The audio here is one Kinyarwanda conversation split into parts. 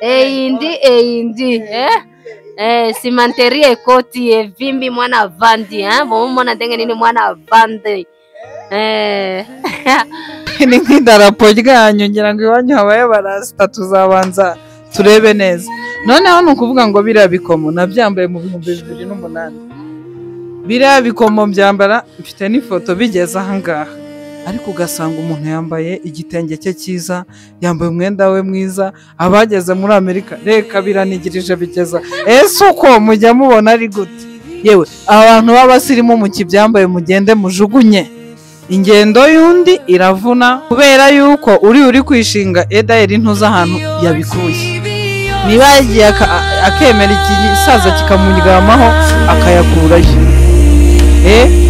Eindi simanterie koti vimbi mwana vandi bo mwana ndenge nini mwana vandi ni nk'idarapo ryanyu ngira ngo iwanyu habaye barasita tuzabanza turebe neza. Noneho ni ukuvuga ngo biriya bikomo nabyambaye mu 2008. Biriya bikomo byambara mfite n'ifoto bigeze ahangaha, ariko ugasanga umuntu yambaye igitenge cye cyiza, yambaye umwenda we mwiza, abageze muri Amerika reka biranigirije bigeza ese uko mujya mubona ari gute? Yewe abantu b'abasirimu mu kibyambaye mugende mujugunye, ingendo y'undi iravuna kubera yuko uri kwishinga edayeri ntuza ahantu yabikuye. Niba yagiye akemera igisaza kikamuryamaho akayakurayo.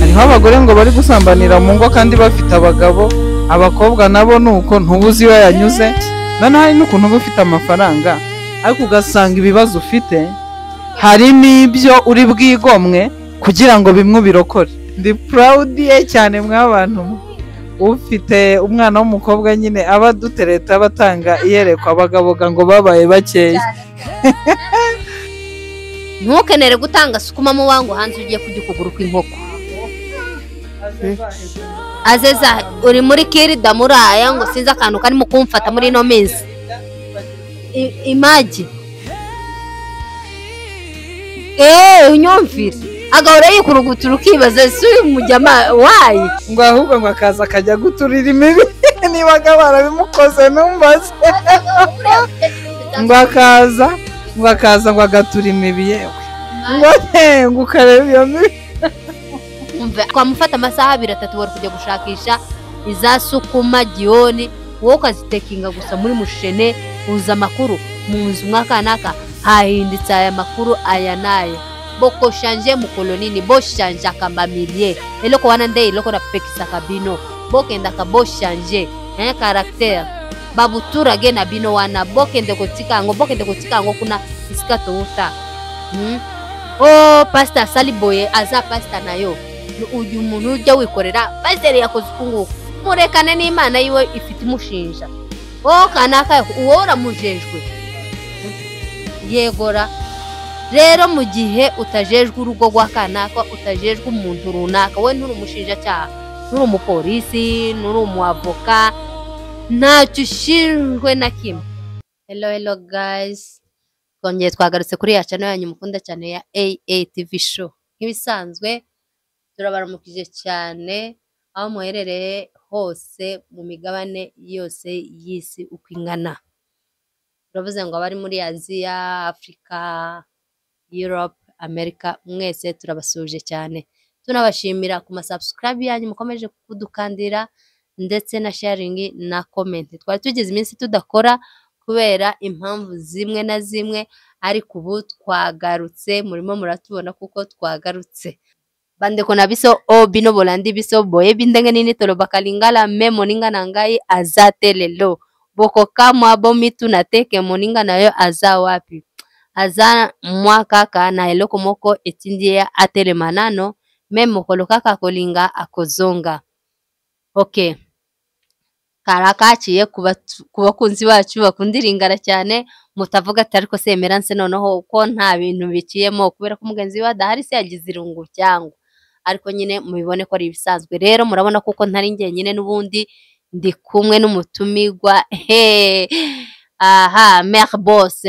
Hariho abagore ngo bari gusambanira mu ngo kandi bafite abagabo, abakobwa nabo nuko ntubuzi iyo yanyuze. Noneho hari n'ukuntu uba ufite amafaranga ariko ugasanga ibibazo ufite hari n'ibyo uri bwigomwe kugira ngo bimwe birokore. Ndi proud ye cyane mw'abantu ufite umwana w'umukobwa nyine aba dutereta batanga iyerekwa abagabo ngo babaye bakeya. Ntukenere gutanga sukuma mu wangu hanze ugiye kujya ukuguru kw'inkoko. Azeza uri muri kirida muraya ngo sinza akantu karimo kumfata muri no minsi. Imagine unyumvire agahora yikurugutura ukibaza si umujyama wayi ngo ahubwo ngo akaza akajya guturira imibi niba barabimukoze numbaze ngo akaza ngo agatura imibi yewe ngo ukareba iyo mibi. Twamufata amasaha 2-3 wari kujya gushakisha izasukuma gioni wowe ukazitekinga gusa muri mushene uza amakuru mu nzu mwaka naka hahinditse aya makuru aya naye boko shanje mu kolonini bo shanje akambamilie eloko wana ndeye eloko na pekisa kabino bokenda ka bo shanje karakter babutura ge na bino wana bokende kotika ngo kuna iskato uta pastor Saliboye aza pastor nayo uyu muntu ujya wikorera pastor yakoze kunguka murekane n'Imana yiwe ifite imushinja kanaka uwora mujejwe yegora. Rero mu gihe utajejwe urugo rwa kanaka utajejwe umuntu runaka we nturi umushinja cyaha nturi umupolisi nturi umuavoka ntacyo ushinjwe na kimwe. Hello guys, twongeye twagarutse kuri ya channel yanyu mukunda cyane ya AATV show. Nk'ibisanzwe turabaramukije cyane aho muherereye hose mu migabane yose y'isi uko ingana. Turavuze ngo abari muri Aziya, Afrika, Europe, America mwese turabasuje cyane. Tunabashimira ku subscribe yanyu mukomeje kudukandira ndetse na sharing na comment. Twari tugize iminsi tudakora kubera impamvu zimwe na zimwe, ariko ubu twagarutse murimo muratubona kuko twagarutse. Bandeko na biso bino bolandi biso boye bindenge nini tolo bakalingala me moninga nangai azate lelo boko kama bomitu nateke moninga nayo aza wapi aza mwaka kana eloko moko etindie atele manano me mokolo kaka kolinga akozonga. Okay, karakaciye kubakunzi bacu bakundiringara cyane mutavuga ati ariko semeranse noneho uko nta bintu biciyemo kubera ko mugenzi wa dahari se yagize irungu cyangwa, ariko nyine mubibone ko ari ibisanzwe. Rero murabona kuko ntari ngiye nyine n'ubundi ndi kumwe n'umutumigwa Mère Boss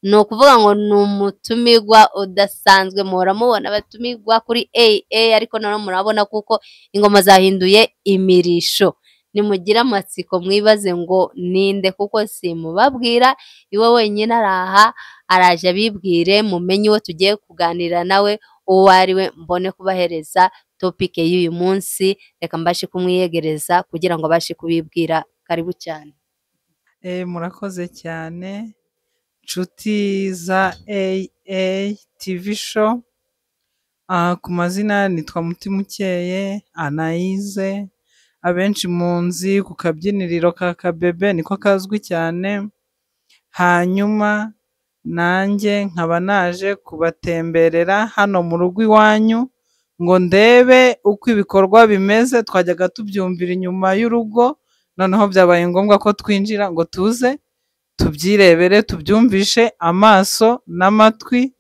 no kuvuga ngo n'umutumigwa udasanzwe muramubona batumigwa kuri AA, ariko none murabona kuko ingoma zahinduye imirisho. Nimugira amatsiko mwibaze ngo ninde kuko simubabwira iwe wenyine araha araje abibwire mumenye uwo tugiye kuganira nawe uwo ariwe mbone kubahereza topic y'uyu munsi. Reka mbashe kumwiyegereza kugira ngo abashe kubibwira. Karibu cyane. Murakoze cyane nshuti za AATV show. Ku mazina nitwa Mutimukeye Anaïse, abenshi munzi ku kabyiniriro ka Kabebe niko kazwi cyane. Hanyuma nanjye nkaba naje kubatemberera hano mu rugo iwanyu ngo ndebe uko ibikorwa bimeze. Twajyaga tubyumvira inyuma y'urugo, noneho byabaye ngombwa ko twinjira ngo tuze tubyirebere tubyumvishe, amaso n'amatwi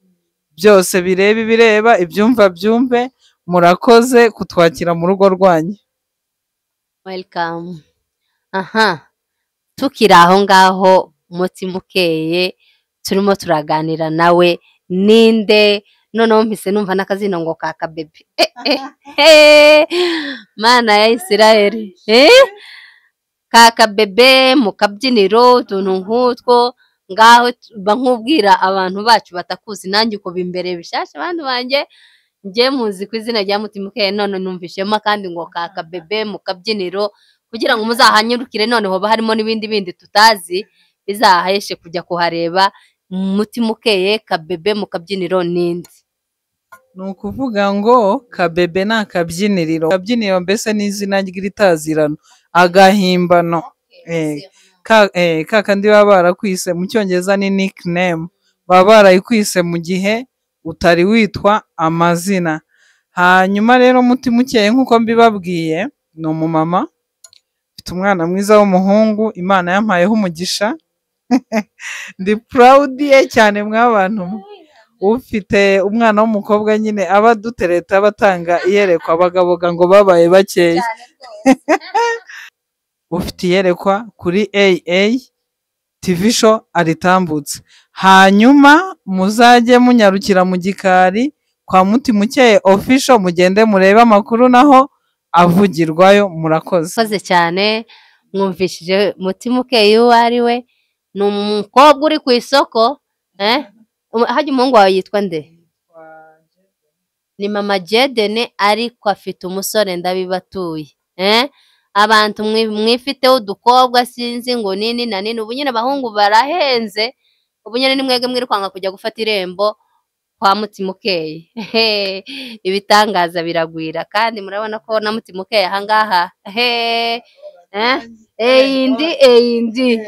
byose bireba ibireba, ibyumva byumve. Murakoze kutwakira mu rugo rwanyu. welcome. Aha, tukiri aho ngaho umutima ukeye turimo turaganira nawe ninde, noneho mpise numva n'akazina ngo Kaka Bebe. Mana ya Isiraheli, Kaka Bebe mu kabyiniro, utuntu nk'utwo ngaho nkubwira abantu bacu batakuzi, nanjye uko bimbere bishasha abantu banjye njye muzi ku izina rya mutima ukeye, none numvishemo kandi ngo Kaka Bebe mu kabyiniro, kugira ngo muzahanyurukire, none hoba harimo n'ibindi bindi tutazi bizahaheshe kujya kuhareba. Mutima ukeye Kabebe mu kabyiniro ninde? Ni ukuvuga ngo Kabebe ni akabyiniriro. Akabyiniro mbese ni izina ry'itazirano, agahimbano. Kakandi baba barakwise mu cyongereza ni nickname, baba barayikwise mu gihe utari witwa amazina. Hanyuma rero mutima ukeye nk'uko mbibabwiye ni umumama, mfite umwana mwiza w'umuhungu Imana yampayeho umugisha. Ndi proud ye cyane mw'abantu. Ufite umwana w'umukobwa nyine aba dutereta batanga iyerekwa, abagaboga ngo babaye bakeya. Ufite iyerekwa kuri AA TV show aritambutse. Hanyuma muzajye munyarukira mu gikari kwa Mutima Ukeye official, mugende murebe amakuru naho avugirwayo. Murakoze cyane. Mwumvishije Mutima Ukeye uwo ari we, ni umukobwa uri ku isoko. Hajya umuhungu wawe yitwa nde? Ni mama Jedene, ariko afite umusore ndabibatuye. Abantu mwifiteho udukobwa sinzi ngo nini na nini, ubu nyine abahungu barahenze, ubu nyine ni mwege mwirukanka kujya gufata irembo kwa Mutima Ukeye. Ibitangaza biragwira, kandi murabona ko na Mutima Ukeye ahangaha indi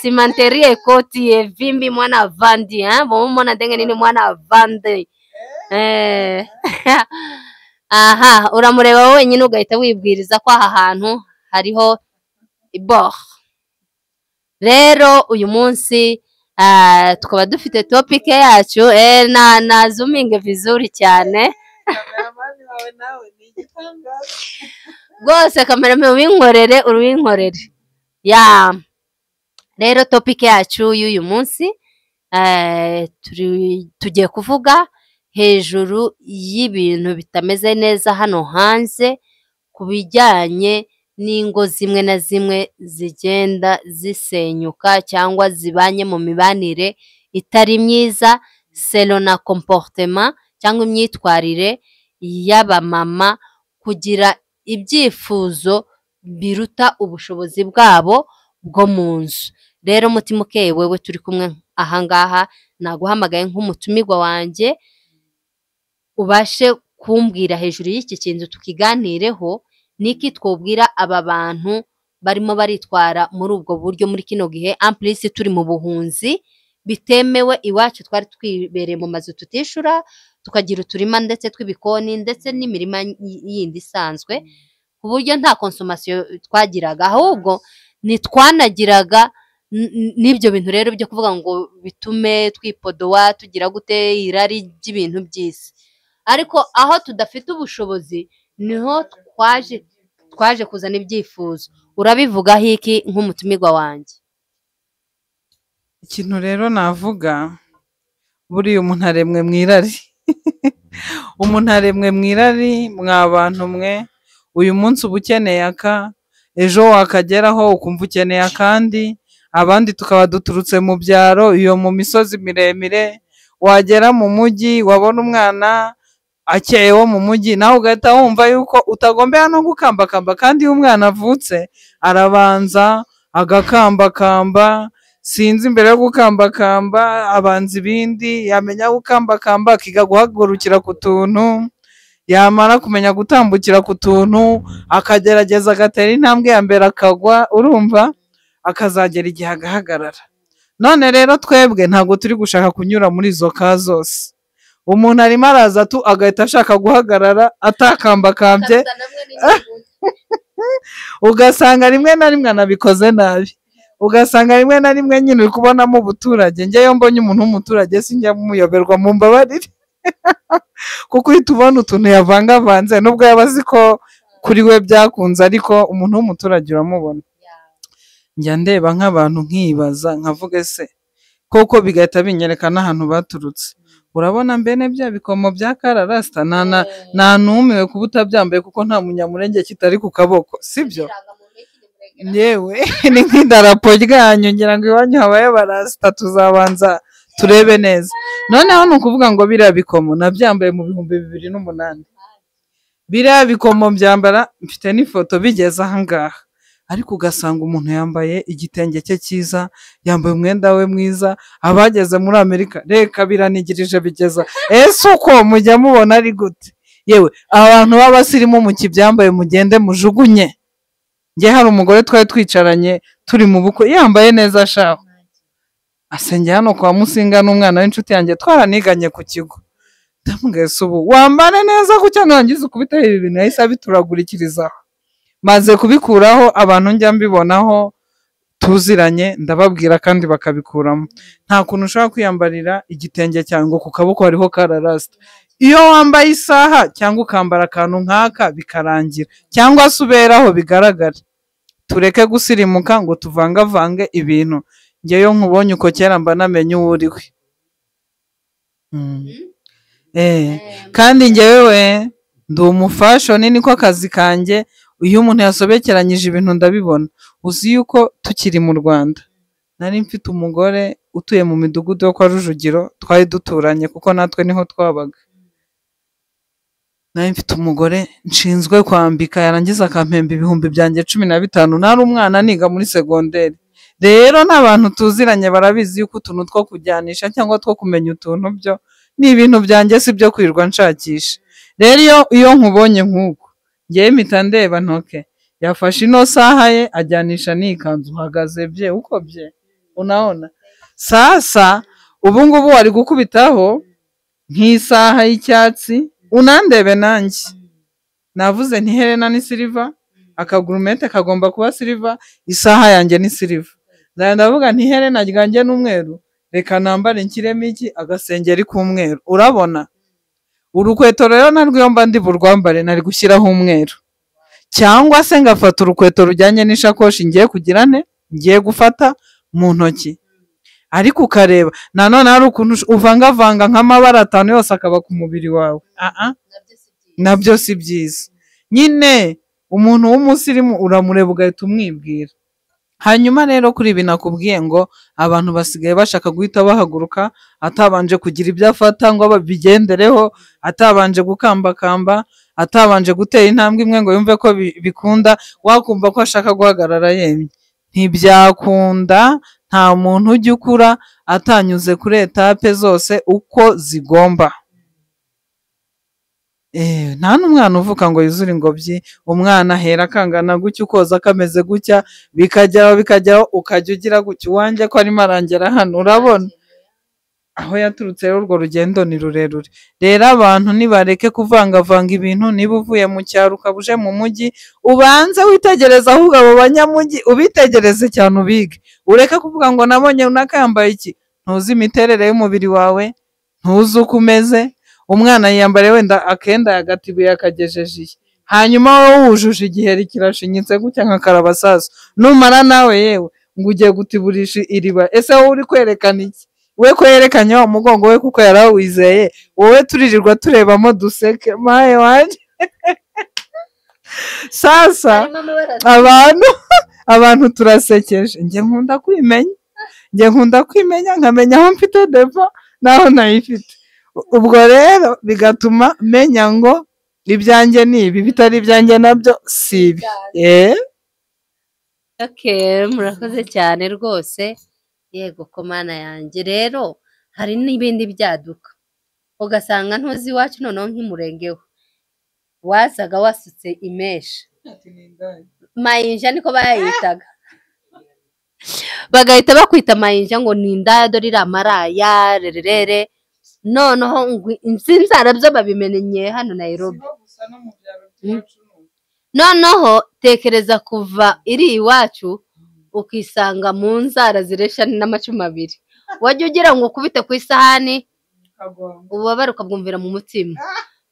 simanterie koti vimbi mwana vandi, bomona ndenge nini mwana vandi. Aha, uramureba wenyine ugahita wibwiriza ko aha hantu hariho ibor. Rero uyu munsi tukaba dufite topic yacu, na zooming vizuri cyane. Rwose kamera ubinkorere urubinkorere. Rero topic yacu y'uyu munsi tugiye kuvuga hejuru y'ibintu bitameze neza hano hanze, ku bijyanye n'ingo zimwe na zimwe zigenda zisenyuka cyangwa zibanye mu mibanire itari myiza, selon na comportement cyangwa imyitwarire y'abamama, kugira ibyifuzo biruta ubushobozi bwabo bwo mu nzu. Rero Mutima Ukeye wewe turi kumwe ahangaha, naguhamagaye nk'umutumirwa wanjye, ubashe kumbwira hejuru y'iki kintu tukiganireho, niki twobwira aba bantu barimo baritwara muri ubwo buryo muri kino gihe. Amplisi turi mu buhunzi bitemewe, iwacu twari twibereye mu mazu tutishura, tukagira uturima ndetse tw'ibikoni ndetse n'imirima yindi isanzwe, ku buryo nta consommation twagiraga, ahubwo nitwanagiraga n'ibyo bintu rero byo kuvuga ngo bitume twipodowa tugira gute irari ry'ibintu by'isi. Ariko aho tudafite ubushobozi niho twaje kuzana ibyifuzo. Urabivugaho iki nk'umutumirwa wanjye? Ikintu rero navuga, buriya umuntu aremwe mwirari. Umuntu aremwe mwirari, mwa bantu mwe. Uyu munsi uba ukeneye aka, ejo wakageraho ukumva ukeneye akandi. Abandi tukaba duturutse mu byaro, iyo mu misozi miremire, wagera mu mujyi wabona umwana akeye wo mu mujyi, nawe ugahita wumva yuko utagombera no gukambakamba, kandi iyo umwana avutse arabanza agakambakamba, sinzi mbere yo gukambakamba abanza ibindi, yamenya gukambakamba akiga guhagurukira ku tuntu, yamara kumenya gutambukira ku tuntu akagerageza agatera intambwe ya mbere akagwa, urumva, akazagera igihe agahagarara. None rero twebwe ntabwo turi gushaka kunyura muri izo ka zose. Umuntu arimo araza agahita ashaka guhagarara atakambakambye, ugasanga rimwe na rimwe anabikoze nabi. ugasanga rimwe na rimwe nyine uri kubonamo ubuturage. Njyewe mbonye umuntu w'umuturage sinjya muyoberwa, mu mbabarire kuko uhita ubona utuntu yavangavanze, nubwo yaba azi ko kuri we byakunze, ariko umuntu w'umuturage uramubona. Njya ndeba nk'abantu nkibaza nkavuga ese koko, bigahita binyereka n'ahantu baturutse. Urabona mbene bya bikomo bya kararasta nta numiwe kuba utabyambaye kuko nta munyamurenge kitari ku kaboko, sibyo? Yewe ni nk'idarapo ryanyu, ngira ngo iwanyu habaye barasta, tuzabanza turebe neza. Noneho ni ukuvuga ngo biriya bikomo nabyambaye mu 2008. Biriya bikomo byambara, mfite n'ifoto bigeze ahangaha, ariko ugasanga umuntu yambaye igitenge cye cyiza, yambaye umwenda we mwiza. Abageze muri Amerika reka biranigirije bigeza, ese uko mujya mubona ari gute? Yewe abantu b'abasirimu mu kibyambaye mugende mujugunye. Njye hari umugore twari twicaranye turi mu bukwe yambaye neza shaho, asengera hano kwa Musinga n'umwana w'inshuti yanjye twaraniganye ku kigo. Ndamubwiye ubu wambare neza gutya nangize ukubita ibi bintu, yahise abituragurikirizaho. Maze kubikuraho abantu njya mbibonaho tuziranye ndababwira kandi bakabikuramo. Nta kuntu ushobora kwiyambarira igitenge cyangwa ku kaboko hariho kararasta. Iyo wambaye isaha cyangwa ukambara akantu nk'aka bikarangira, cyangwa se uberaho bigaragara. Tureke gusirimuka ngo tuvangavange ibintu. Njyewe nkubonye uko kera mba namenye uwo uri we. Kandi njyewe ndi umufashoni, niko akazi kanjye. Iyo umuntu yasobekeranyije ibintu ndabibona. Uzi yuko tukiri mu Rwanda nari mfite umugore utuye mu midugudu yo kwa Rujugiro, twari duturanye kuko natwe niho twabaga. Nari mfite umugore nshinzwe kwambika, yarangiza akampemba ibihumbi byanjye 15. Nari umwana niga muri segonderi. Rero n'abantu tuziranye barabizi yuko utuntu two kujyanisha cyangwa two kumenya utuntu byo ni ibintu byanjye, si byo kwirirwa nshakisha. Rero iyo nkubonye nk'uko ngewe mpita ndeba ntoke, yafashe ino saha ye ajyanisha n'ikanzu, uhagaze bye uko bye, unaona sasa. Ubu ngubu wari gukubitaho nk'isaha y'icyatsi, unandebe nanjye navuze nti Helena ni silver, akagurumete kagomba kuba silver, isaha yanjye ni silver. Ndavuga nti Helena ryanjye n'umweru, reka nambare nkiremo iki agasengeri k'umweru. Urabona urukweto rero narwo mba ndi burwambare nari gushyiraho umweru, cyangwa se ngafata urukweto rujyanye n'ishakoshi ngiye kugirane ngiye gufata mu ntoki. Ariko ukareba nanone hari ukuntu uvangavanga nk'amabara 5 yose akaba ku mubiri wawe. Nabyo si byiza. Nyine umuntu w'umusirimu uramureba ugahita umwibwira. Hanyuma rero kuri ibi nakubwiye ngo abantu basigaye bashaka guhita bahaguruka atabanje kugira ibyo afata ngo babigendereho, atabanje gukambakamba, atabanje gutera intambwe imwe ngo yumve ko bikunda, wakumva ko ashaka guhagarara yemye. Ntibyakunda. Nta muntu ujya ukura atanyuze kuri etape zose uko zigomba. Nta n'umwana uvuka ngo yuzure ingobyi. Umwana ahera kangana gutya, ukoza kameze gutya, bikajyaho ukajya ugira gutya. Uwanjye ko arimo arangera hano, urabona aho yaturutse. Rero urwo rugendo ni rurerure. Rero abantu nibareke kuvangavanga ibintu. Niba uvuye mu cyaro ukabuje mu mujyi, ubanze witegereza ahubwo abo banyamujyi, ubitegereze cyane ubige. Ureke kuvuga ngo nabonye unaka yambaye iki. Ntuzi imiterere y'umubiri wawe, ntuzi uko umeze. Umwana yiyambare wenda akenda yagatibuye akagejeje, hanyuma wowe wujuje igiheri kirashinyitse gutya nka karabasasu. Numara nawe yewe ngo ugiye gutiburisha iriba. Ese wowe uri kwerekana iki? We ko yerekanye wa mugongo we kuko yarawizeye, wowe turirirwa turebamo duseke maye wanje. Sasa abantu turasekeje. Njye nkunda kwimenya nkamenya aho mfite defa naho nayifite. Ubwo rero bigatuma menya ngo ibyanjye ni ibi, bitari ibyanjye nabyo si ibi. Murakoze cyane rwose. Yego ko mana yanjye. Rero hari n'ibindi byaduka ugasanga ntuzi iwacu noneho nk'imurengeho wasaga wasutse imesha mayinja, niko bayitaga. Bagahita bakwita mayinja ngo ni indaya, dore iri amaraya rerere. Noneho inzara byo babimenye hano Nairobi. Noneho tekereza kuva iri iwacu ukisanga mu nzara ziresha n'amacumu abiri, wajya ugira ngo ukubite ku isahani ububabare ukabwumvira mu mutima,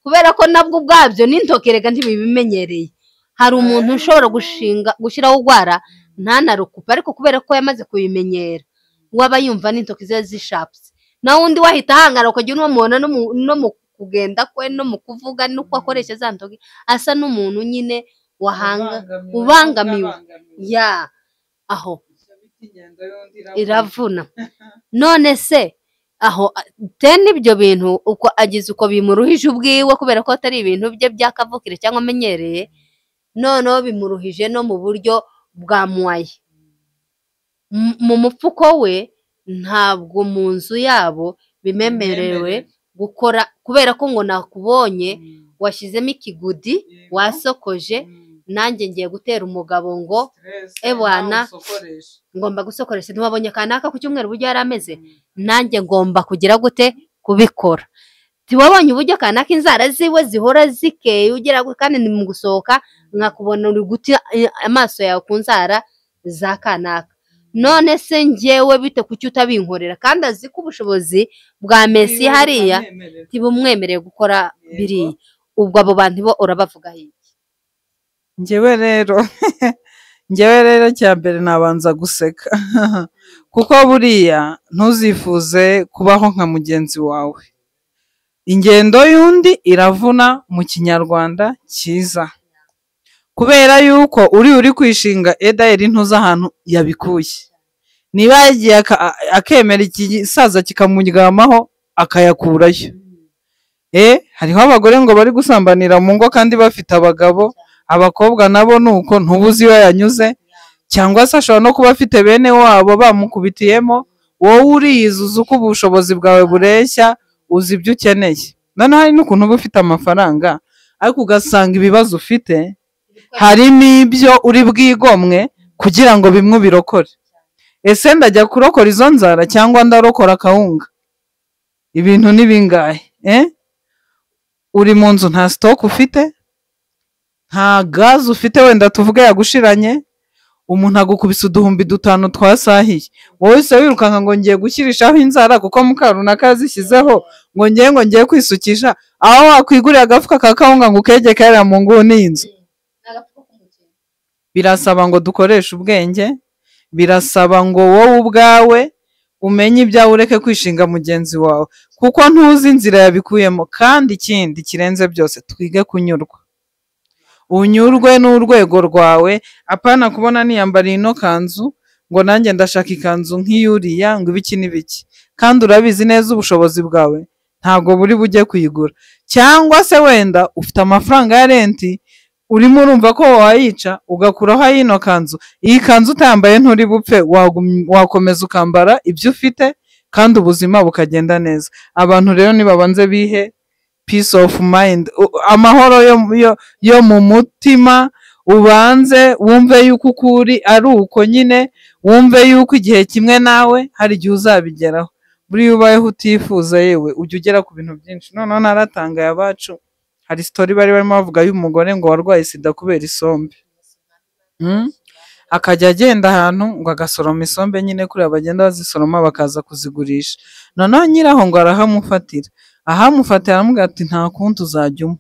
kubera ko nabwo ubwabyo n'intoki rega ntibibimenyereye. Hari umuntu ushobora gushyiraho urwara ntanarukupe, ariko kubera ko yamaze kubimenyera waba yumva n'intoki ze zishapse. naho undi wahita ahangara ukajya unamubona no mu kugenda kwe no mu kuvuga nuko akoresha za ntoki asa n'umuntu nyine ubangamiwe ya aho iravuna. None se aho tene ibyo bintu uko agize uko bimuruhije ubwiwe kubera ko atari ibintu bye byakavukire cyangwa amenyereye, noneho bimuruhije no mu buryo bwa muwaye mu mupfuko we. Ntabwo mu nzu yabo bimemerewe gukora kubera ko ngo nakubonye washyizemo ikigudi wasokoje, nanjye ngiye gutera umugabo ngo ebwana ngomba gusokoresha. Ntiwabonye kanaka ku cyumweru uburyo yari ameze, nanjye ngomba kugira gute kubikora. Tiwabonye uburyo kanaka inzara ziwe zihora zikeye ugira kandi ni mu gusohoka nkakubona uri guti amaso yawe ku nzara za kanaka. None se njyewe bite kuki utabinkorera kandi azi ko ubushobozi bwa Messi hariya tibumwemereye gukora biriya? Ubwo abo bantu bo urabavuga iki? Njyewe rero cya mbere nabanza guseka kuko buriya ntuzifuze kubaho nka mugenzi wawe. Ingendo y'undi iravuna mu kinyarwanda cyiza, kubera yuko uri kwishinga edayeri ntuzi ahantu yabikuye. Niba yagiye akemera igisaza kikamuryamaho akayakurayo. Hariho abagore ngo bari gusambanira mu ngo kandi bafite abagabo, abakobwa nabo nuko ntubuzi iyo yanyuze, cyangwa se ashobora no kuba afite bene wabo bamukubitiyemo. Wowe uriyizi uzi uko ubushobozi bwawe bureshya, uzi ibyo ukeneye. Noneho hari n'ukuntu uba ufite amafaranga ariko ugasanga ibibazo ufite hari n'ibyo uri bwigomwe kugira ngo bimwe ubirokore. Ese ndajya kurokora izo nzara cyangwa ndarokora akawunga? Ibintu ni bingahe? Uri mu nzu nta stock ufite, nta gazi ufite, wenda tuvuge yagushiranye, umuntu agukubise uduhumbi 5 twasahiye, wowe se wirukanka ngo ngiye gushyirishaho inzara kuko mukarunaka yazishyizeho ngo ngiye kwisukisha, aho wakwigurira agafuka ka kawunga ngo ukege karira mu nguni y'inzu. Birasaba ngo dukoreshe ubwenge, birasaba ngo wowe ubwawe umenye ibyawe ureke kwishinga mugenzi wawe kuko ntuzi inzira yabikuyemo. Kandi ikindi kirenze byose twige kunyurwa, unyurwe n'urwego rwawe, apana kubona niyambariye ino kanzu ngo nanjye ndashaka ikanzu nk'iyuriya ngo ibiki n'ibiki, kandi urabizi neza ubushobozi bwawe ntabwo buri bujye kuyigura. Cyangwa se wenda ufite amafaranga ya renti urimo urumva ko wayica ugakuraho ino kanzu, iyi kanzu utambaye nturi bupfe, wakomeza ukambara ibyo ufite kandi ubuzima bukagenda neza. Abantu rero nibabanze bihe peace of mind, amahoro yo mu mutima, ubanze wumve yuko ukuri ari uko nyine, wumve yuko igihe kimwe nawe hari igihe uzabigeraho. Buriya ubayeho utifuza yewe ujya ugera ku bintu byinshi. Noneho naratangaye abacu, hari story bari barimo bavuga y'umugore ngo warwaye sida kubera isombe. Akajya agenda ahantu ngo agasoroma isombe nyine kuri abagenda bazisoroma bakaza kuzigurisha. Noneho nyiraho ngo arahamufatira aramubwira ati nta kundi uzajya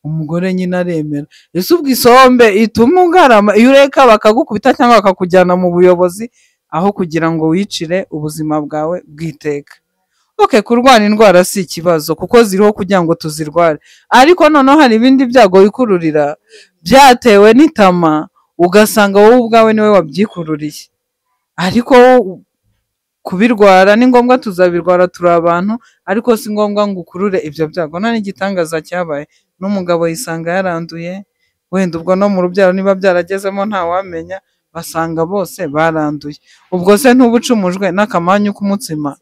umugore nyine aremera. Ese ubwo isombe ituma ugarama iyo ureka bakagukubita cyangwa bakakujyana mu buyobozi aho kugira ngo wicire ubuzima bwawe bwiteka. Kurwara indwara si ikibazo kuko ziriho kugira ngo tuzirware, ariko noneho hari ibindi byago wikururira byatewe n'itama ugasanga wowe ubwawe niwe wabyikururiye. Ariko kubirwara ni ngombwa, tuzabirwara turi abantu, ariko si ngombwa ngo ukurure ibyo byago. None igitangaza cyabaye n'umugabo yisanga yaranduye, wenda ubwo no mu rubyaro niba byaragezemo ntawamenya, basanga bose baranduye. Ubwo se ntubucumujwe n'akamanyu k'umutsima?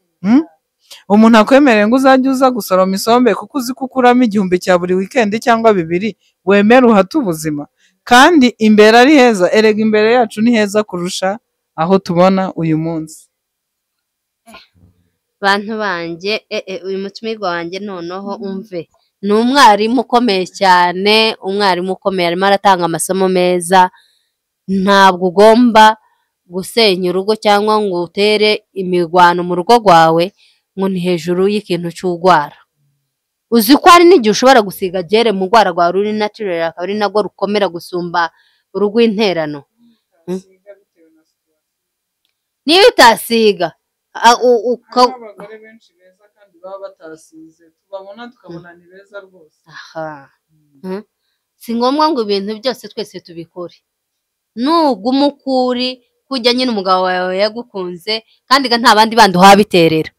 Umuntu akwemereye ngo uzajye uza gusoroma isombe kuko uzi ko ukuramo 1000 cya buri weekend cyangwa 2, wemera uhata ubuzima? Kandi imbere ari heza, erega imbere yacu ni heza kurusha aho tubona uyu munsi. Bantu banjye uyu mutumirwa wanjye noneho umve, ni umwarimu ukomeye cyane, umwarimu ukomeye, arimo aratanga amasomo meza. Ntabwo ugomba gusenya urugo cyangwa ngo utere imirwano mu rugo rwawe ngo ni hejuru y'ikintu cy'urwara. Uzi ko hari n'igihe ushobora gusiga gere mu rwara rwawe ruri natural akaba ari narwo rukomera gusumba urw'interano. Niyo utasiga abagore benshi beza kandi baba batasize tubabona tukabona ni beza rwose. Si ngombwa ngo ibintu byose twese tubikore. Nuguma ukuri kujya nyine umugabo wawe yagukunze kandi nta bandi bandi uhabiterera.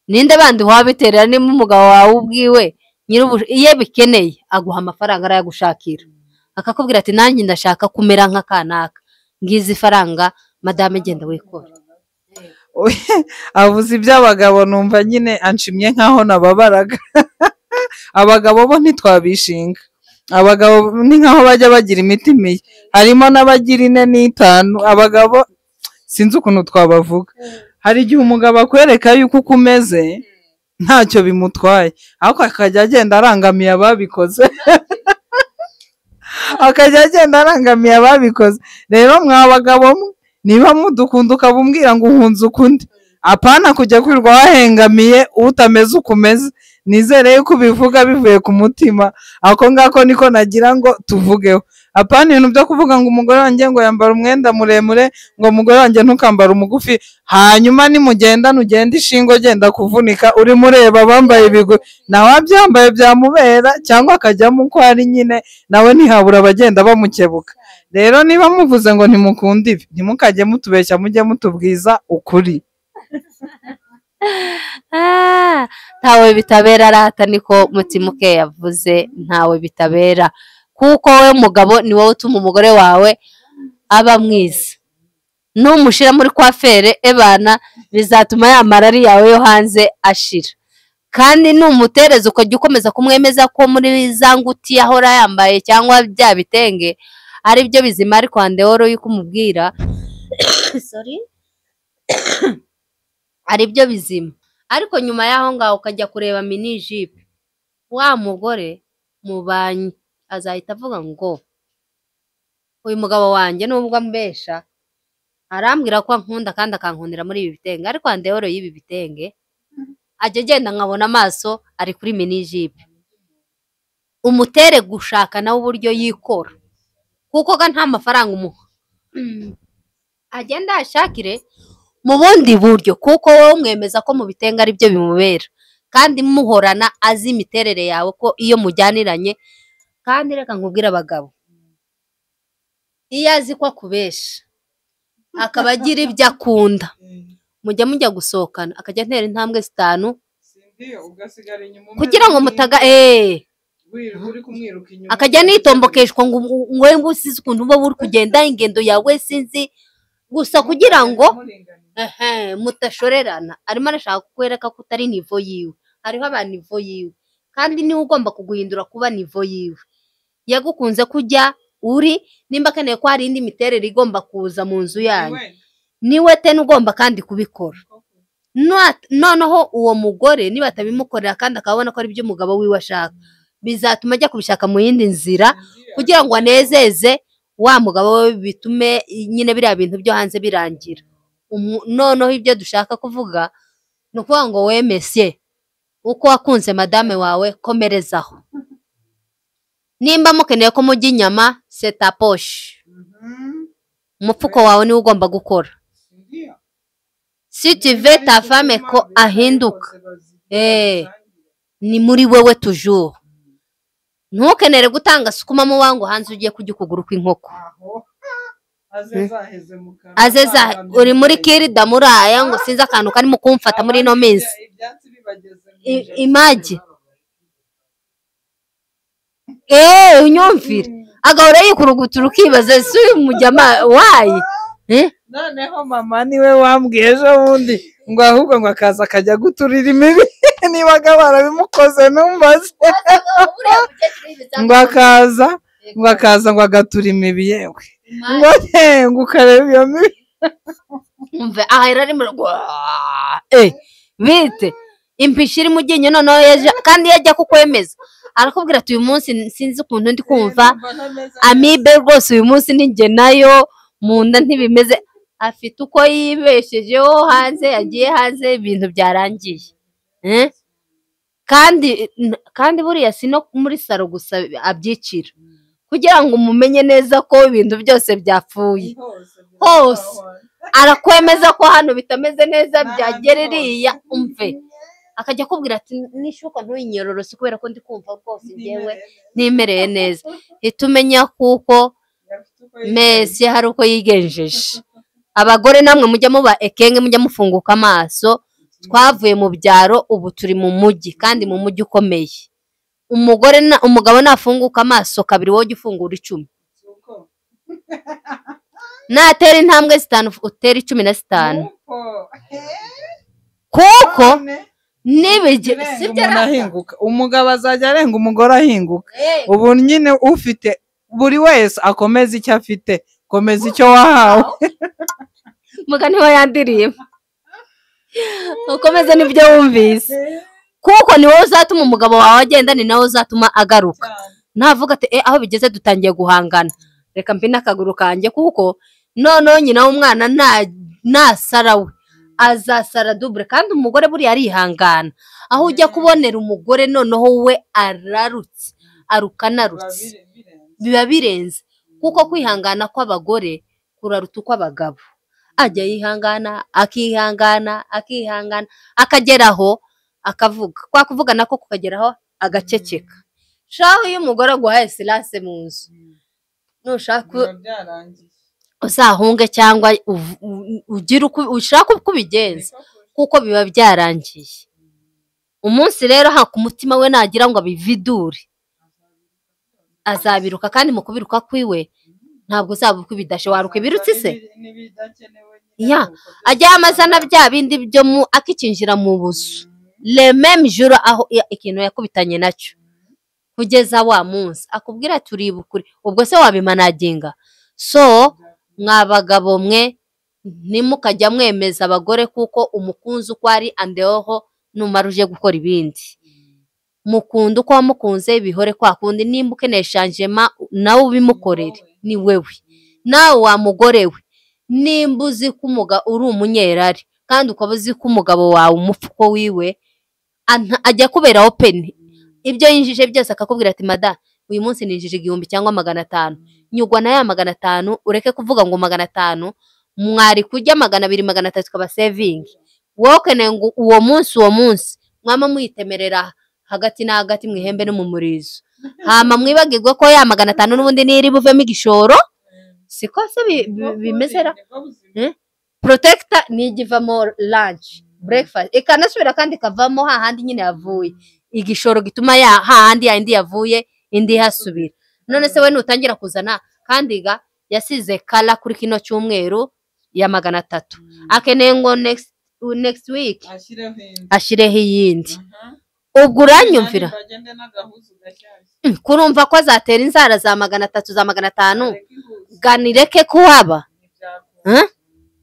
Ninde bandi uhabiterera niba umugabo wawe ubwiwe iyo bikeneye aguha amafaranga arayagushakira akakubwira ati nanjye ndashaka kumera nk'akanaka ngizi faranga madame genda wikora. Avuze iby'abagabo numva nyine anshimye nkaho nababaraga. Abagabo bo ntitwabishinga. Abagabo ni nkaho bajya bagira imitima ye, harimo n'abagira 4 n'5. Abagabo sinzi ukuntu twabavuga. Hari igihe umugabo akwereka yuko ukumeze ntacyo bimutwaye ariko akajya agenda arangamiye ababikoze. Rero mwa bagabo niba mudukunda ukabumbwira ngo uhunze ukundi apana kujya kwirwa wahengamiye utameze ukumeze. Nizere yuko ubivuga bivuye ku mutima. Ako ngako niko nagira ngo tuvugeho. Apana ibintu byo kuvuga ngo umugore wanjye ngo yambara umwenda muremure ngo umugore wanjye ntukambara umugufi hanyuma nimugenda nugenda ishingo genda kuvunika uri mureba bambaye ibigo nawe abyambaye byamubera cyangwa akajyamo uko ari nyine nawe ntihabura abagenda bamukebuka. Rero niba muvuze ngo ntimukunde ibi ntimukajye mutubeshya mujye mutubwiza ukuri. Ntawe bitabera rata niko Mutimuke yavuze. Ntawe bitabera kuko we mugabo ni wowe utuma umugore wawe aba mwiza. Numushira muri kwafere ebana bizatuma yamara ari yawe yo hanze ashira. Kandi numutereza ukajya ukomeza kumwemeza ko muri zanguti yahora yambaye cyangwa bya bitenge ari byo bizima ariko andeoro yuko umubwira sorry ari byo bizima ariko nyuma yaho ngaho ukajya kureba mini jipe wa mugore mubanye azahita avuga ngo uyu mugabo wanjye nubwo ambesha arambwira ko ankunda kandi akankundira muri ibi bitenge ariko andeoro y'ibi bitenge ajya agenda nkabona amaso ari kuri mini jipe. Umutere gushaka nawe uburyo yikora kuko nta mafaranga umuha agenda ashakire mu bundi buryo kuko wowe umwemeza ko mu bitenge ari byo bimubera kandi muhorana azi imiterere yawe ko iyo mujyaniranye. Kandi reka nkubwire abagabo iyo azi ko akubesha akaba agira ibyo akunda mujya gusohokana akajya ntera intambwe 5 kugira ngo mutaga akajya nitombokeshwa ngo ngo usize ukuntu uba uri kugenda ingendo yawe sinzi gusa kugira ngo mutashorerana. Arimo arashaka kukwereka ko utari nivo yiwe. Hariho abantu nivo yiwe kandi niwe ugomba kuguhindura kuba nivo yiwe. Yagukunze kujya uri nimba keneye ko hari indi miterere igomba kuza mu nzu yanyu niwe tene ugomba kandi kubikora. Noneho uwo mugore niba atabimukorera kandi akabona ko ari byo umugabo wiwe ashaka bizatuma ajya kubishaka mu yindi nzira kugira ngo anezeze wa mugabo we bitume nyine biriya bintu byo hanze birangira. Noneho ibyo dushaka kuvuga ni ukuvuga ngo we mesiye uko wakunze madame wawe komerezaho. Nimba mukeneye ko mujya inyama seta poshe umufuko wawe niwe ugomba gukora. Si tu veux ta femme ko ahinduka ni muri wewe toujours. Ntukenere gutanga sukuma mu wangu hanze ugiye kujya ukuguru kw'inkoko azeza uri muri kirida muraya ngo sinzi akantu karimo kumfata muri no minsi imagi unyumvire agahora yikurugutura ukibaza si uyu mujyama wayi. Noneho mama niwe wambwiye ejo bundi ngo ahubwo ngo akaza akajya guturira imibi niba barabimukoze numbaze ngo akaza ngo agatura imibi yewe ngo ukareba iyo mibi umve ahera ari muri bite impishi iri mu ryinyo noneho kandi yajya kukwemeza arakubwira ati uyu munsi sinzi ukuntu ndi kumva amibe rwose uyu munsi ninjye nayo mu nda ntibimeze, afite uko yibeshejeho hanze, yagiye hanze ibintu byarangiye. kandi buriya si no muri saro gusa abyicira, kugira ngo umumenye neza ko ibintu byose byapfuye hose, arakwemeza ko hano bitameze neza, byagera iriya umve, akajya akubwira ati nishuka ntuyinyororose kubera ko ndi kumva rwose njyewe ntimereye neza. Hita umenya kuko Messi hari uko yigenjeje. Abagore namwe mujya muba ekenge, mujya mufunguka amaso, twavuye mu byaro ubu turi mu mujyi, kandi mu mujyi ukomeye. Umugabo nafunguka amaso kabiri, wowe ujya ufungura 10. Natera intambwe 5 utera 15. kuko nibigire sibyo ahinguka, umugabo azajya arenga umugore ahinguka. Ubu nyine ufite buri wese akomeza icyo afite, komeza icyo wahawe. Mugani wa yandirimba ukomeze nibyo wumvise, kuko ni wowe uzatuma umugabo wawe agenda, ni nawe uzatuma agaruka. Navuga ati aho bigeze dutangiye guhangana, reka mpina akaguru kanjye, kuko none nyina w'umwana nasarawe azasara double. Kandi umugore buri arihangana, aho ujya kubonera umugore noneho we ararutse, arukanarutse, biba birenze. Kuko kwihangana kw'abagore kuraruta kw'abagabo. Ajya yihangana akihangana akageraho akavuga, kwa kuvuga nako kukageraho agaceceka. Shaho iyo umugore aguhaye silence mu nzu, nushaka uzahunge cyangwa ugira ushaka kubigenza, kuko biba byarangiye. Umunsi rero ha ku mutima we nagira ngo abividure, azabiruka, kandi mu kubiruka kwiwe ntabwo uzabuka ibidashe, waruka ibirutse se ya ajya amazana bya bindi byo mu akikinjira mu buzu le même jour aho ikintu yakubitanye nacyo, kugeza wa munsi akubwira turibukuri. Ubwo se wabimanaginga? So mwabagabo mwe ntimukajya mwemeza abagore kuko umukunzi uko ari andeho numara uje gukora ibindi. Mukunda uko wamukunze bihore kwa kundi, nimba ukeneye changement nawe ubimukorere, ni wewe. Nawe wa mugore we nimba uzi ko umugabo uri umunyerari, kandi ukaba uzi ko umugabo wawe umufuko wiwe ajya kubera open, ibyo yinjije byose akakubwira ati mada uyu munsi ninjije 1000 cyangwa 500, nyugwa na ya 500, ureke kuvuga ngo 500, mwari kujya 200 300 kaba saving. Wokene ngo uwo munsi mwama mwitemerera hagati na hagati mwihembe no mu murizo, hama mwibagirwe ko ya 500 n'ubundi niri buvemo igishoro. Siko se bimezera protector nigivamo lunch breakfast, ikanasubira kandi kavamo hahandi nyine yavuye igishoro, gituma ya hahandi yandi yavuye indi hasubira. None se we nutangira kuzana kandi ga yasize kala kuri kino cyumweru ya 300, akeneye ngo next week ashireho yindi. Ubwo uranyumvira kurumva ko azatera inzara za 300 za 500, ganireke kuhaba.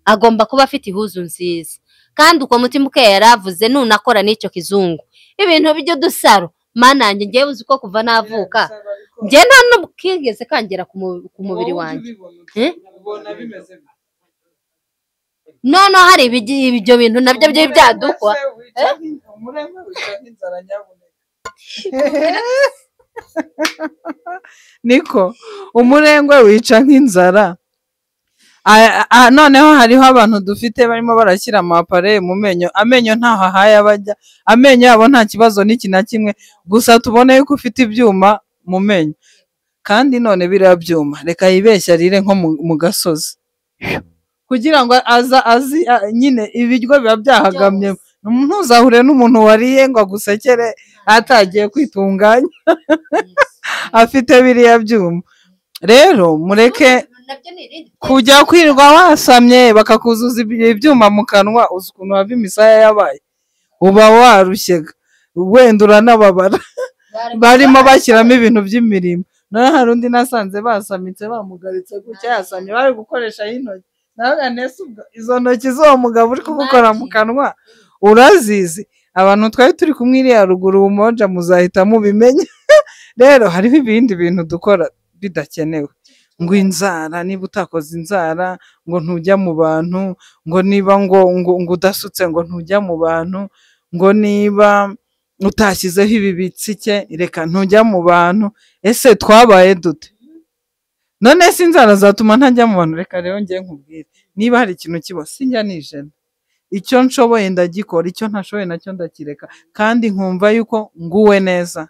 Agomba kuba afite ihuzu nziza, kandi uko mutima uke yaravuze nunakora n'icyo kizungu ibintu bijyo dusaro. Manange ngiye uzi ko kuva navuka ngiye nta n'ubwigeze kangera ku mubiri wanjye. None hari ibyo bintu nabyo byo byadukwa. Niko umurengwe wica nk'inzara. Noneho hariho abantu dufite barimo barashyira amapare mu menyo, amenyo ntaho haya bajya, amenyo yabo nta kibazo n'iki na kimwe, gusa tubone yuko ufite ibyuma mu menyo. Kandi none biriya byuma reka yibeshya rire nko mu gasozi, kugira ngo azi nyine ibiryo biba byahagamye. Ntuzahure n'umuntu wariye ngo agusekere atagiye kwitunganya afite biriya byuma. Rero mureke kujya kwirirwa wasamye bakakuzuza ibyuma mu kanwa, uzi ukuntu hava imisaya yabaye, uba warushye wenda uranababara. Barimo bashyiramo ibintu by'imirimo. Naho hari undi nasanze basamitse bamugaritse gutya yasamye, bari gukoresha y'intoki. Nawe nese izo ntoki z'uwo mugabo uri kugukora mu kanwa urazizi. Abantu twari turi kumwiriya ruguru umoja muzahita mubimenya. Rero hariho ibindi bintu dukora bidakenewe. ngo inzara, niba utakoze inzara ngo ntujya mu bantu, ngo niba ngo udasutse ngo ntujya mu bantu, ngo niba utashyizeho ibi bitsike reka ntujya mu bantu. Ese twabaye dute? None se inzara zatuma ntajya mu bantu? Reka rero ngiye nkubwire, niba hari ikintu kiba sinjya nijana, icyo nshoboye ndagikora, icyo ntashoboye nacyo ndakireka, kandi nkumva yuko nguwe neza.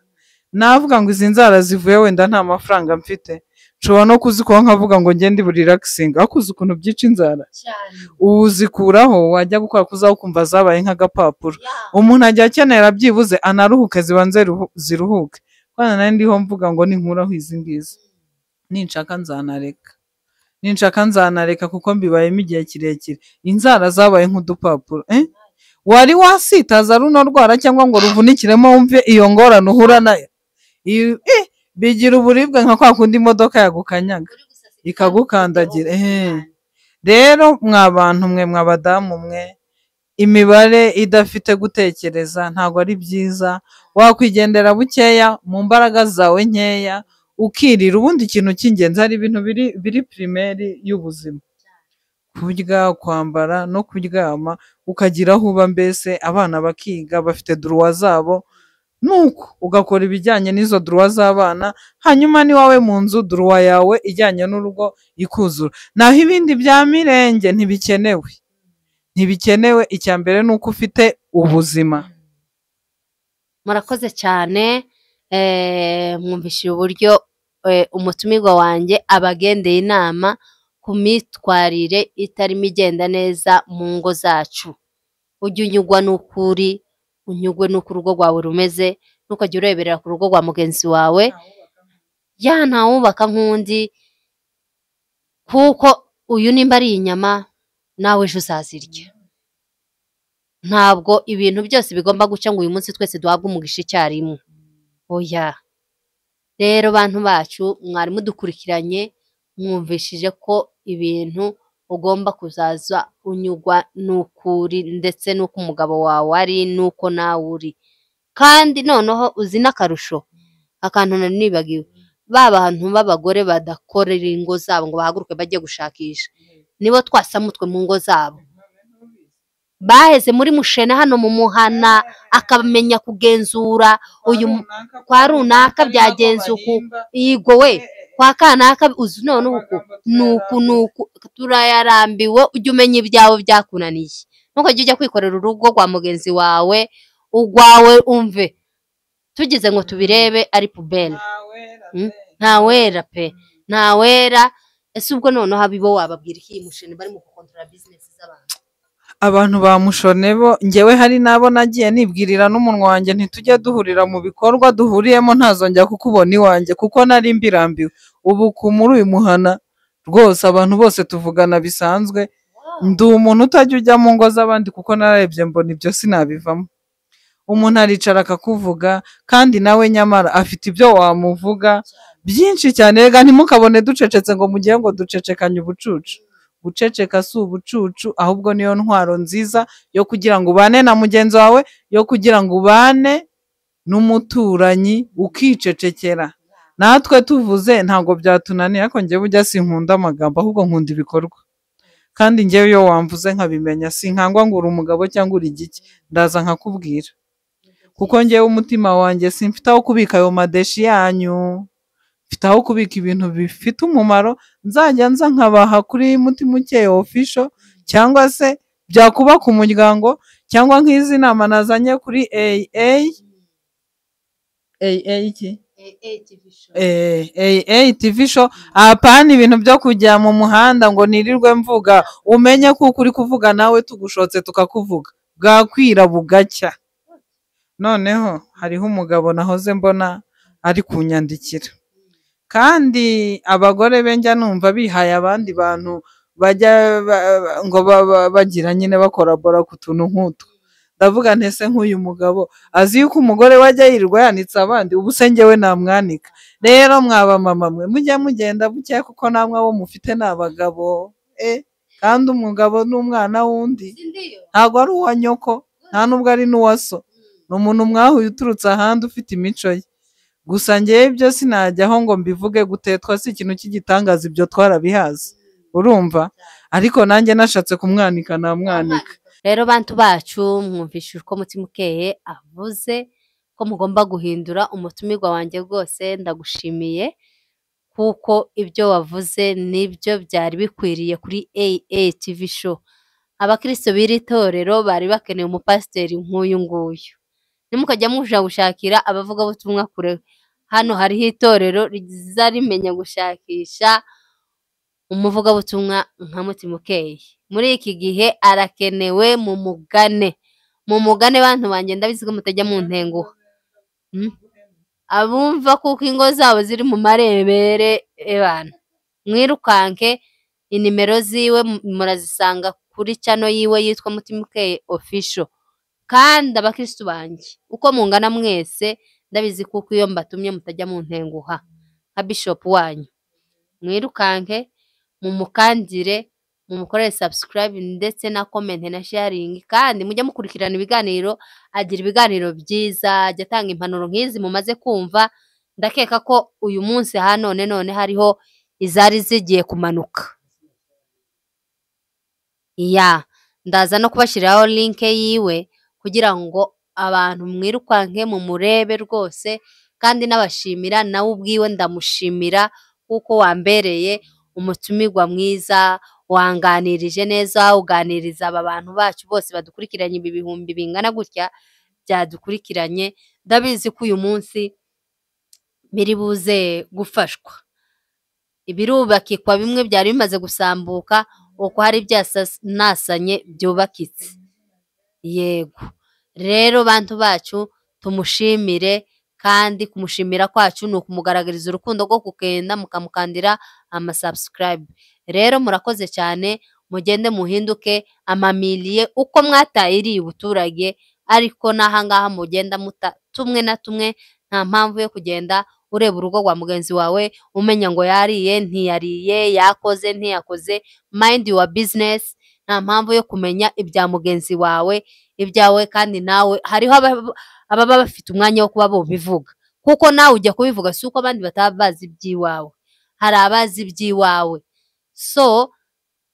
Navuga ngo izi nzara zivuye wenda nta mafaranga mfite, nshobora no kuzikora nkavuga ngo ngende buri relaxing, ariko uzi ukuntu byica inzara. Ubu uzikuraho wajya gukora kuzaho ukumva zabaye nk'agapapuro. Umuntu ajya akenera byibuze anaruhuke zibanze ziruhuke. Kwana nari ndiho mvuga ngo ninkuraho izi ngizi ninshaka nzanareka kuko mbibayemo igihe kirekire. Inzara zabaye nk'udupapuro. Wari wasitaza runo rwara cyangwa ngo ruvunikiremo wumve iyo ngorane uhura nayo? Bigira uburibwe nka kwa kundi imodoka yagukanyaga ikagukandagira. Rero mwa bantu mwe, mwa badamu mwe, imibare idafite gutekereza ntabwo ari byiza. Wakwigendera bukeya mu mbaraga zawe nkeya ukirira. Ubundi ikintu cy'ingenzi, hari ibintu biri primaire y'ubuzima: kurya, kwambara no kuryama, ukagira aho uba, mbese abana bakiga bafite droit zabo, nuko ugakora ibijyanye n'izo droit z'abana, hanyuma ni wawe mu nzu droit yawe ijyanye n'urugo ikuzura. Naho ibindi bya mirenge ntibikenewe. Icya mbere ni uko ufite ubuzima. Murakoze cyane. Mwumvishije uburyo umutumirwa wanjye abagendeye inama ku mitwarire itarimo igenda neza mu ngo zacu. Ujye unyugwa n'ukuri, unyugwe n'uko urugo rwawe rumeze, ntukajya ureberera ku rugo rwa mugenzi wawe ntawubaka nk'undi, kuko uyu nimba ari inyama nawe ejo uzazirya. Ntabwo ibintu byose bigomba guca ngo uyu munsi twese duhabwe umugisha icyarimwe. Oya. Rero bantu bacu, mwari mudukurikiranye, mwumvishije ko ibintu ugomba kuzaza unyugwa n'ukuri, ndetse n'uko umugabo wawe ari, n'uko nawe uri. Kandi noneho uzi n'akarusho, akantu nari nibagiwe, ba bantu b'abagore badakorera ingo zabo ngo bahaguruke bajye gushakisha, nibo twasamutwe mu ngo zabo. Baheze muri mushene hano mu muhana, akamenya kugenzura uyu kwa runaka byagenze uku, yigo we kwa kanaka uzi none nuku turayarambiwe. Ujye umenya ibyawe byakunaniye, ntukajya ujya kwikorera urugo rwa mugenzi wawe, ugwawe umve tugize ngo tubirebe ari pubele. Ntawera pe, ntawera. Ese ubwo noneho abibo wababwira iki mushene bari mu gukontorora business z'abantu? Abantu ba mushone bo, njyewe hari nabo nagiye nibwirira n'umunwa wanjye ntitujye duhurira mu bikorwa duhuriyemo, ntazongera kukubona iwanjye kuko nari mbirambiwe. Ubu muri uyu muhana rwose abantu bose tuvugana bisanzwe. Ndi umuntu utajya ujya mu ngo z'abandi kuko nararebye mbona ibyo sinabivamo. Umuntu aricara akakuvuga kandi nawe nyamara afite ibyo wamuvuga byinshi cyane. Rega ntimukabone ducecetse ngo mugiye ngo ducecekanye ubucucu. Guceceka si ubucucu, ahubwo niyo ntwaro nziza yo kugira ngo ubane na mugenzi wawe, yo kugira ngo ubane n'umuturanyi ukicecekera. Natwe tuvuze ntabwo byatunaniye, ariko njyewe ujya sinkunda amagambo, ahubwo nkunda ibikorwa. Kandi njyewe iyo wamvuze nkabimenya, sinkangwa ngo uri umugabo cyangwa uri igiki, ndaza nkakubwira. Kuko njyewe umutima wanjye simfite aho kubika ayo madeshi yanyu, mfite aho kubika ibintu bifite umumaro. Nzajya nza nkabaha kuri Mutima Ukeye official, cyangwa se byakubaka umuryango, cyangwa nk'izi nama nazanye kuri TV show. Apana ibintu byo kujya mu muhanda ngo nirirwe mvuga, umenye kuko uri kuvuga nawe tugushotse tukakuvuga, bwakwira bugacya. Noneho hariho umugabo nahoze mbona ari kunyandikira, kandi abagore be njya numva bihaye abandi bantu bajya ngo bagira nyine bakorabora ku tuntu nk'utu. Ndavuga ntese nk'uyu mugabo azi yuko umugore wajya yirirwa yanitse abandi, ubu se njyewe namwanika? Rero mwaba mama mwe mujye mugenda buke, kuko namwe abo mufite ni abagabo. Kandi umugabo n'umwana wundi ntabwo ari uwa nyoko, nta nubwo ari n'uwa so, ni umuntu mwahuye uturutse ahandi ufite imico ye. gusa ngewe ibyo sinajyaho ngo mbivuge, gutetwa si ikintu cy'igitangaza, ibyo twarabihazi urumva, ariko nanjye nashatse kumwanika namwanika. rero bantu bacu mwumvishije uko Mutima Ukeye avuze ko mugomba guhindura umutumirwa wanjye, rwose ndagushimiye kuko ibyo wavuze nibyo byari bikwiriye kuri AA TV show. Abakristo b'iri torero bari bakeneye umupasiteri nk'uyu nguyu. Nimukajya muja gushakira abavugabutumwa kure, hano hariho itorero riza rimenya gushakisha umuvugabutumwa nka Mutima Ukeye. Muri iki gihe arakenewe mu mugane bantu banjye, ndabizi ko mutajya mu ntenguha. Abumva kuko ingo zabo ziri mu marebere, ebana mwirukanke. Inimero ziwe murazisanga kuri channel yiwe yitwa Mutima Ukeye official. Kandi abakristo banjye uko mungana mwese, ndabizi kuko iyo mbatumye mutajya mu ntenguha nka bishop wanyu. Mwirukanke mumukandire, mumukorere subscribe ndetse na comment na sharing, kandi mujya mukurikirana ibiganiro, agira ibiganiro byiza, ajya atanga impanuro nk'izi mumaze kumva. Ndakeka ko uyu munsi none hariho izari zigiye kumanuka. Ndaza no kubashiriraho link yiwe kugira ngo abantu mwirukanke mumurebe rwose, kandi nabashimira nawe ubwiwe ndamushimira kuko wambereye umutumirwa mwiza, wanganirije neza, uganiriza aba bantu bacu bose badukurikiranye, ibi bihumbi bingana gutya byadukurikiranye. Ndabizi ko uyu munsi biri buze gufashwa. Ibirubakikwa bimwe byari bimaze gusambuka, uko hari byasanasanye byubakitse. Yego rero bantu bacu tumushimire, kandi kumushimira kwacu ni ukumugaragariza urukundo rwo kugenda mukamukandira subscribe. Rero murakoze cyane, mugende muhinduke amamiliye uko mwatayiriye ubuturage, ariko nahangaha mugenda muta tumwe na tumwe. Nta mpamvu yo kugenda ureba urugo rwa mugenzi wawe umenya ngo yariye ntiyariye, yakoze ntiyakoze. Mind your business. Nta mpamvu yo kumenya ibya mugenzi wawe ibyawe, kandi nawe hariho ababa bafite umwanya wo kuba bo bivuga, kuko nawe ujya kubivuga si uko abandi batabazi ibyiwawe, hari abazi ibyiwawe. So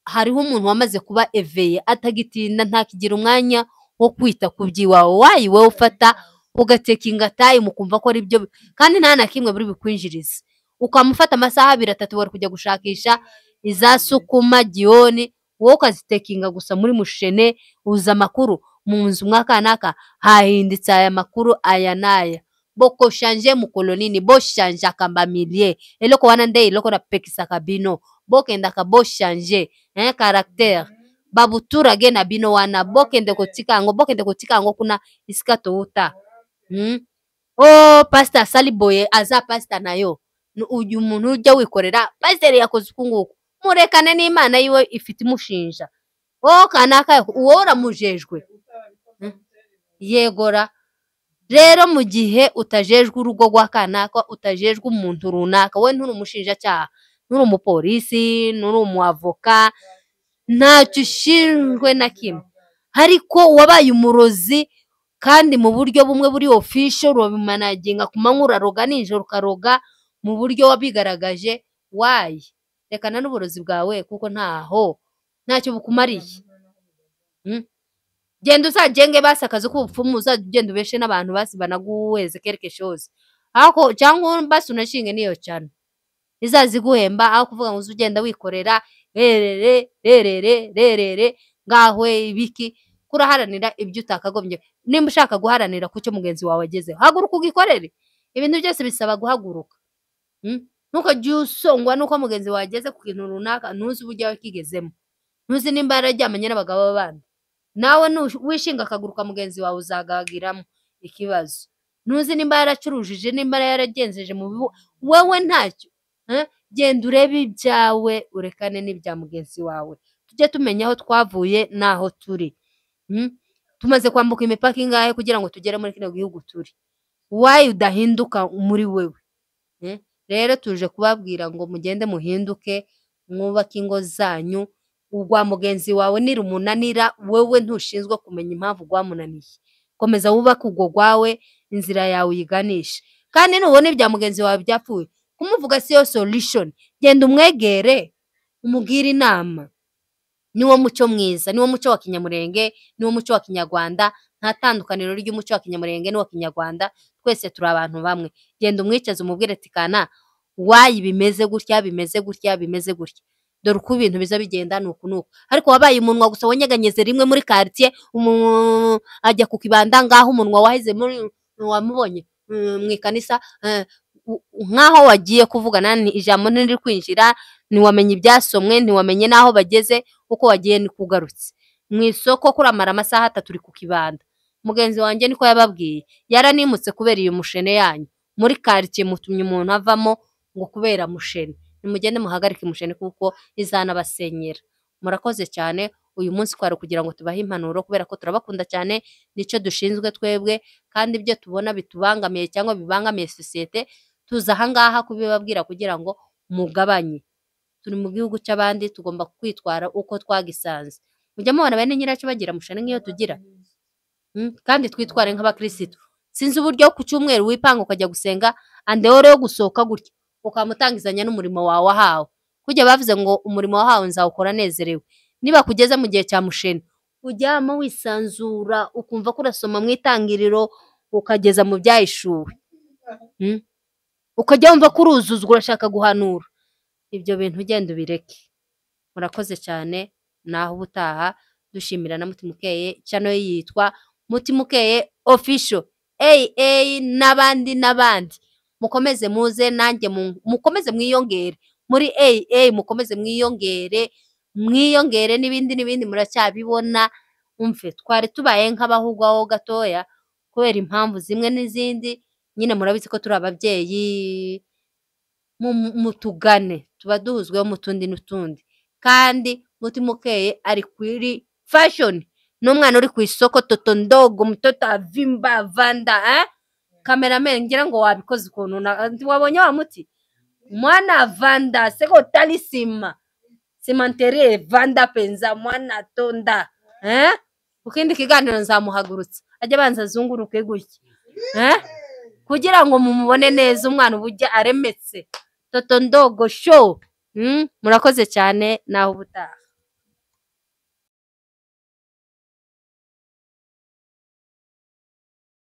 hariho umuntu wamaze kuba eveye, atagitinda, ntakigira umwanya wo kwita ku byiwawe. Wowe ufata ugatekinga tayi mukumva ko ari byo, kandi nta na kimwe buri bikwinjiriza. Ukamufata amasaha 2-3 wari kujya gushakisha izasukuma gioni, wowe ukazitekinga gusa muri mushene, uza makuru mu nzu mwakanaka hahinditse aya makuru aya naya. Boko shanje mu kolonini, bo shanje akambamilie, eloko wana nde eloko na pekisa kabino, bokenda ka bo shanje karakter babuturage na bino wana, bokende kotika ngo kuna iskato uta. Pastor Saliboye aza pastor nayo, uyu muntu ujya wikorera pastor yakoze ukunguko, murekane n'Imana yiwe ifite imushinja. Kanaka uwora mujejwe. Yegora rero mu gihe utajejwe urugo rwa kanaka, utajejwe umuntu runaka, we nturi umushinja cyaha, nturi umupolisi, nturi umuavoka, ntacyo ushinjwe na kimwe, ariko wabaye umurozi, kandi mu buryo bumwe buri official urabimanaginga kumanywa uraroga, nijoro ukaroga, mu buryo wabigaragaje. Rekana n'uburozi bwawe kuko ntacyo bukumariye. Genda uzagenge basi akazi k'ubupfumu, uzagenda ubeshe n'abantu basi banaguheze quelque chose, ako cyangwa basi unashinge niyo cyane izazi guhemba, aho kuvuga ngo uzugenda wikorera rerere ngahwe ibiki. Kuraharanira ibyo utakagombye. Nimba ushaka guharanira kucyo mugenzi wawe agezeho, haguruka ugikorere. Ibintu byose bisaba guhaguruka. Nuko usongwa nuko mugenzi wawe ageze ku kintu runaka, ntuzi uburyo yakigezemo, ntuzi nimba yararyamanye n'abagabo b'abandi. Nawe wishinga akaguruka mugenzi wawe uzagagiramo ikibazo. Ntuzi nimba yaracurujije, nimba yaragenzeje mu bibu, wewe ntacyo. Genda urebe ibyawe, urekane n'ibya mugenzi wawe. Tujye tumenya aho twavuye naho turi. Tumaze kwambuka imipaka ingahe kugira ngo tugere muri kino gihugu turi? Udahinduka muri wewe? Rero tuje kubabwira ngo mugende muhinduke, mwubake ingo zanyu. Ugwa mugenzi wawe nirumunanira, wewe ntushinzwe kumenya impamvu gwamunaniye. Komeza wubake ugo gwawe, inzira yawe uyiganisha. kandi nubona ibya mugenzi wawe byapfuye kumuvuga siyo solution. Genda umwegere umubwire inama. Niwo muco mwiza, niwo muco wa kinyamurenge, niwo muco wa kinyarwanda. Nta tandukaniro ry'umuco wa kinyamurenge n'uwa kinyarwanda, twese turi abantu bamwe. Genda umwicaze umubwire ati kana wayi bimeze gutya bimeze gutya bimeze gutya, dore uko ibintu biza bigenda nuko nuko. Ariko wabaye umunwa gusa wanyeganyeze rimwe muri quartier ajya ku kibanda ngaho umunwa wahize muri wamubonye mu ikanisa nkaho wagiye kuvugana ni ijambo ntiri kwinjira, ntiwamenye ibyasomwe, ntiwamenye naho bageze, uko wagiye ni kugarutse mu isoko kuramara amasaha 3 turi ku kibanda. Mugenzi wanjye niko yababwiye, yaranimutse kubera iyo mushene yanyu muri quartier, mutumye umuntu avamo ngo kubera mushene. Nimugende muhagarike mushene kuko izana basenyera. Murakoze cyane. Uyu munsi kwari kugira ngo tubahe impanuro kubera ko turabakunda cyane, nico dushinzwe twebwe, kandi ibyo tubona bitubangamiye cyangwa bibangamiye societe tuza ahangaha kubibabwira kugira ngo mugabanye. Turi mu gihugu cy'abandi, tugomba kwitwara uko twagisanze. Mujya mubona bene nyiracu bagira mushene nk'iyo tugira, kandi twitware nk'abakristo. Sinzi uburyo ku cyumweru wipanga ukajya gusenga andeore yo gusohoka gutya ukamutangizanya n'umurimo wawe wahawe. Kujya bavuze ngo umurimo wahawe nzawukora nezerewe. Niba kugeza mu gihe cya mushene ujyamo wisanzura ukumva ko urasoma mu itangiriro ukageza mu byahishuwe, ukajya wumva ko uruzuzwa urashaka guhanura. Ibyo bintu ugenda ubireke. Murakoze cyane. Naho ubutaha. Dushimira na Mutimukeye, channel yitwa Mutimukeye official n'abandi mukomeze muze nanjye mukomeze mwiyongere muri mukomeze mwiyongere n'ibindi muracyabibona. Umve twari tubaye nk'abahugwaho gatoya kubera impamvu zimwe n'izindi, nyine murabizi ko turi ababyeyi, mutugane tuba duhuzweho mu tundi n'utundi. Kandi Mutimukeye ari kuri fashion, n'umwana uri ku isoko toto ndogo mtoto avimba vanda cameraman ngira ngo wabikoze ukuntu wabonye wa muti mwana vanda seko talisima simantere vanda penza mwana tonda ukindi kiganiro nzamuhagurutsa ajya banza zunguruke gutya kugira ngo mumubone neza umwana ubujya aremetse. Toto ndogo show. Murakoze cyane. Naho ubutaha.